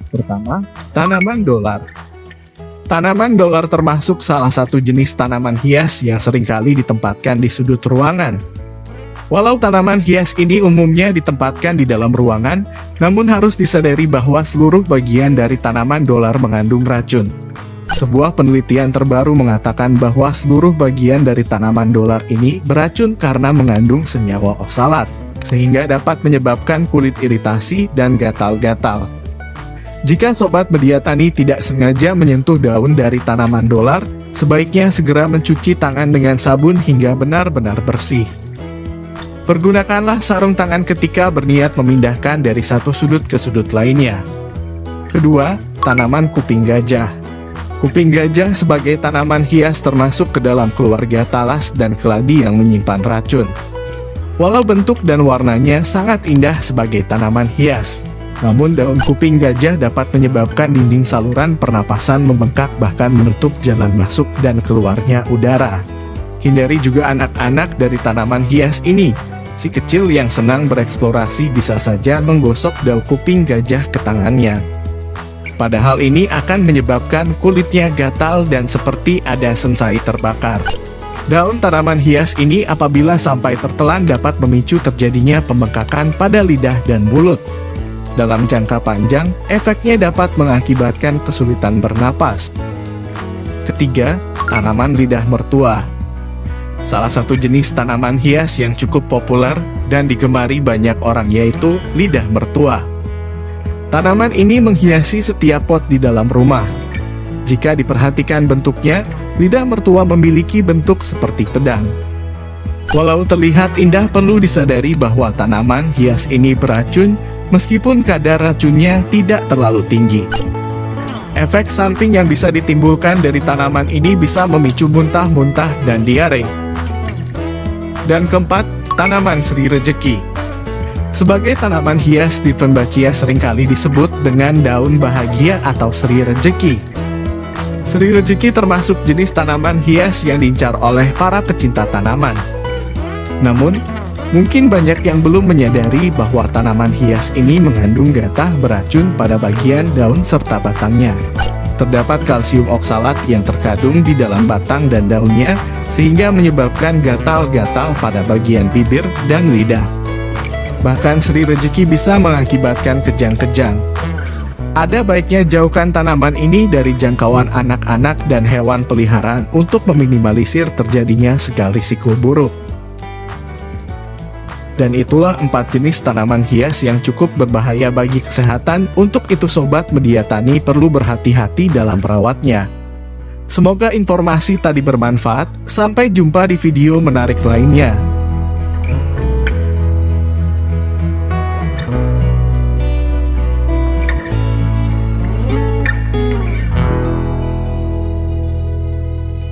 Pertama, tanaman dolar. Tanaman dolar termasuk salah satu jenis tanaman hias yang seringkali ditempatkan di sudut ruangan. Walau tanaman hias ini umumnya ditempatkan di dalam ruangan, namun harus disadari bahwa seluruh bagian dari tanaman dolar mengandung racun. Sebuah penelitian terbaru mengatakan bahwa seluruh bagian dari tanaman dolar ini beracun karena mengandung senyawa oksalat, sehingga dapat menyebabkan kulit iritasi dan gatal-gatal. Jika sobat media tani tidak sengaja menyentuh daun dari tanaman dolar, sebaiknya segera mencuci tangan dengan sabun hingga benar-benar bersih. Pergunakanlah sarung tangan ketika berniat memindahkan dari satu sudut ke sudut lainnya. Kedua, tanaman kuping gajah. Kuping gajah sebagai tanaman hias termasuk ke dalam keluarga talas dan keladi yang menyimpan racun. Walau bentuk dan warnanya sangat indah sebagai tanaman hias, namun daun kuping gajah dapat menyebabkan dinding saluran pernapasan membengkak bahkan menutup jalan masuk dan keluarnya udara. Hindari juga anak-anak dari tanaman hias ini. Si kecil yang senang bereksplorasi bisa saja menggosok daun kuping gajah ke tangannya. Padahal ini akan menyebabkan kulitnya gatal dan seperti ada sensai terbakar. Daun tanaman hias ini apabila sampai tertelan dapat memicu terjadinya pembengkakan pada lidah dan mulut. Dalam jangka panjang, efeknya dapat mengakibatkan kesulitan bernapas. Ketiga, tanaman lidah mertua. Salah satu jenis tanaman hias yang cukup populer dan digemari banyak orang yaitu lidah mertua. Tanaman ini menghiasi setiap pot di dalam rumah. Jika diperhatikan bentuknya, lidah mertua memiliki bentuk seperti pedang. Walau terlihat indah, perlu disadari bahwa tanaman hias ini beracun, meskipun kadar racunnya tidak terlalu tinggi. Efek samping yang bisa ditimbulkan dari tanaman ini bisa memicu muntah-muntah dan diare. Dan keempat, tanaman seri rejeki. Sebagai tanaman hias di pembacia seringkali disebut dengan daun bahagia atau seri rejeki. Seri rejeki termasuk jenis tanaman hias yang diincar oleh para pecinta tanaman. Namun, mungkin banyak yang belum menyadari bahwa tanaman hias ini mengandung gatah beracun pada bagian daun serta batangnya. Terdapat kalsium oksalat yang terkandung di dalam batang dan daunnya, sehingga menyebabkan gatal-gatal pada bagian bibir dan lidah. Bahkan seri rejeki bisa mengakibatkan kejang-kejang. Ada baiknya jauhkan tanaman ini dari jangkauan anak-anak dan hewan peliharaan untuk meminimalisir terjadinya segala risiko buruk. Dan itulah 4 jenis tanaman hias yang cukup berbahaya bagi kesehatan. Untuk itu sobat media tani perlu berhati-hati dalam merawatnya. Semoga informasi tadi bermanfaat. Sampai jumpa di video menarik lainnya.